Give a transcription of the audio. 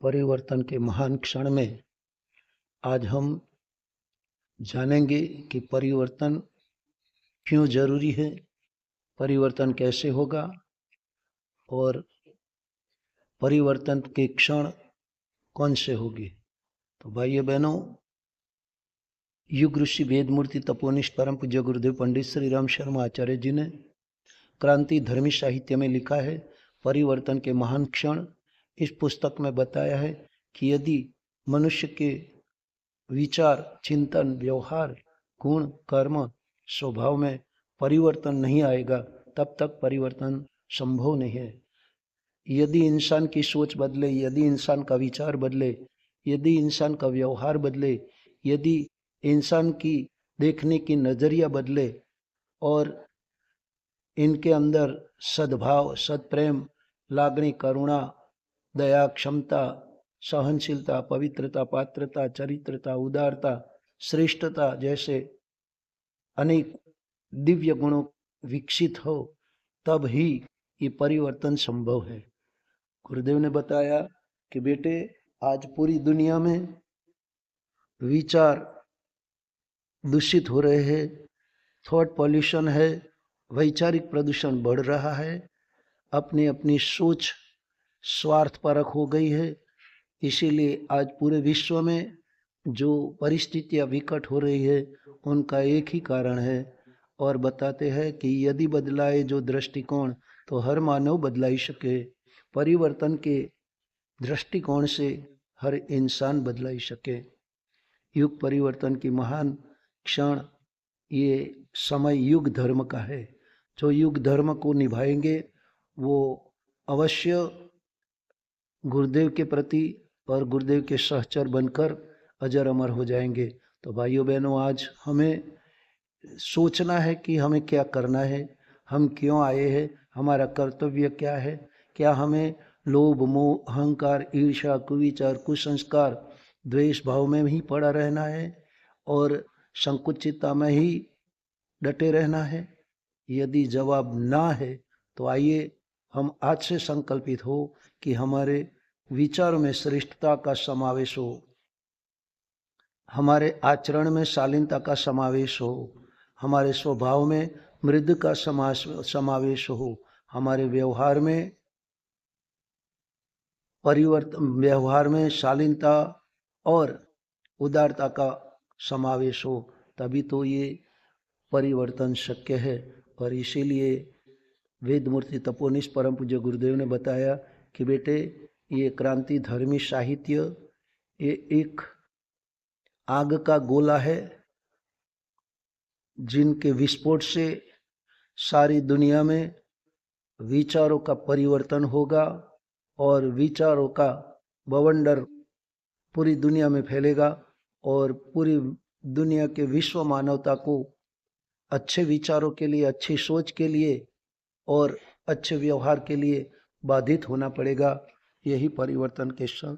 परिवर्तन के महान क्षण में आज हम जानेंगे कि परिवर्तन क्यों जरूरी है, परिवर्तन कैसे होगा और परिवर्तन के क्षण कौन से होंगे। तो भाइयों बहनों, युग ऋषि वेद मूर्ति तपोनिष्ठ परम पूज्य गुरुदेव पंडित श्री राम शर्मा आचार्य जी ने क्रांति धर्मी साहित्य में लिखा है, परिवर्तन के महान क्षण। इस पुस्तक में बताया है कि यदि मनुष्य के विचार, चिंतन, व्यवहार, गुण, कर्म, स्वभाव में परिवर्तन नहीं आएगा तब तक परिवर्तन संभव नहीं है। यदि इंसान की सोच बदले, यदि इंसान का विचार बदले, यदि इंसान का व्यवहार बदले, यदि इंसान की देखने की नजरिया बदले और इनके अंदर सद्भाव, सत्प्रेम, लागणी, करुणा, दया, क्षमता, सहनशीलता, पवित्रता, पात्रता, चरित्रता, उदारता, श्रेष्ठता जैसे अनेक दिव्य गुणों विकसित हो, तब ही ये परिवर्तन संभव है। गुरुदेव ने बताया कि बेटे, आज पूरी दुनिया में विचार दूषित हो रहे हैं, थॉट पॉल्यूशन है, वैचारिक प्रदूषण बढ़ रहा है, अपनी अपनी सोच स्वार्थपरक हो गई है। इसीलिए आज पूरे विश्व में जो परिस्थितियां विकट हो रही है उनका एक ही कारण है, और बताते हैं कि यदि बदलाए जो दृष्टिकोण तो हर मानव बदलाई सके। परिवर्तन के दृष्टिकोण से हर इंसान बदलाई सके। युग परिवर्तन की महान क्षण, ये समय युग धर्म का है। जो युग धर्म को निभाएंगे वो अवश्य गुरुदेव के प्रति और गुरुदेव के सहचर बनकर अजर अमर हो जाएंगे। तो भाइयों बहनों, आज हमें सोचना है कि हमें क्या करना है, हम क्यों आए हैं, हमारा कर्तव्य क्या है। क्या हमें लोभ, मोह, अहंकार, ईर्ष्या, कुविचार, कुसंस्कार, द्वेष भाव में ही पड़ा रहना है और संकुचितता में ही डटे रहना है? यदि जवाब ना है तो आइए हम आज से संकल्पित हो कि हमारे विचारों में श्रेष्ठता का समावेश हो, हमारे आचरण में शालीनता का समावेश हो, हमारे स्वभाव में मृदु का समावेश हो, हमारे व्यवहार में शालीनता और उदारता का समावेश हो, तभी तो ये परिवर्तन शक्य है। और इसीलिए वेद मूर्ति तपोनिष्ठ परम पूज्य गुरुदेव ने बताया कि बेटे, ये क्रांति धर्मी साहित्य ये एक आग का गोला है जिनके विस्फोट से सारी दुनिया में विचारों का परिवर्तन होगा और विचारों का बवंडर पूरी दुनिया में फैलेगा और पूरी दुनिया के विश्व मानवता को अच्छे विचारों के लिए, अच्छी सोच के लिए और अच्छे व्यवहार के लिए बाधित होना पड़ेगा। यही परिवर्तन के क्षण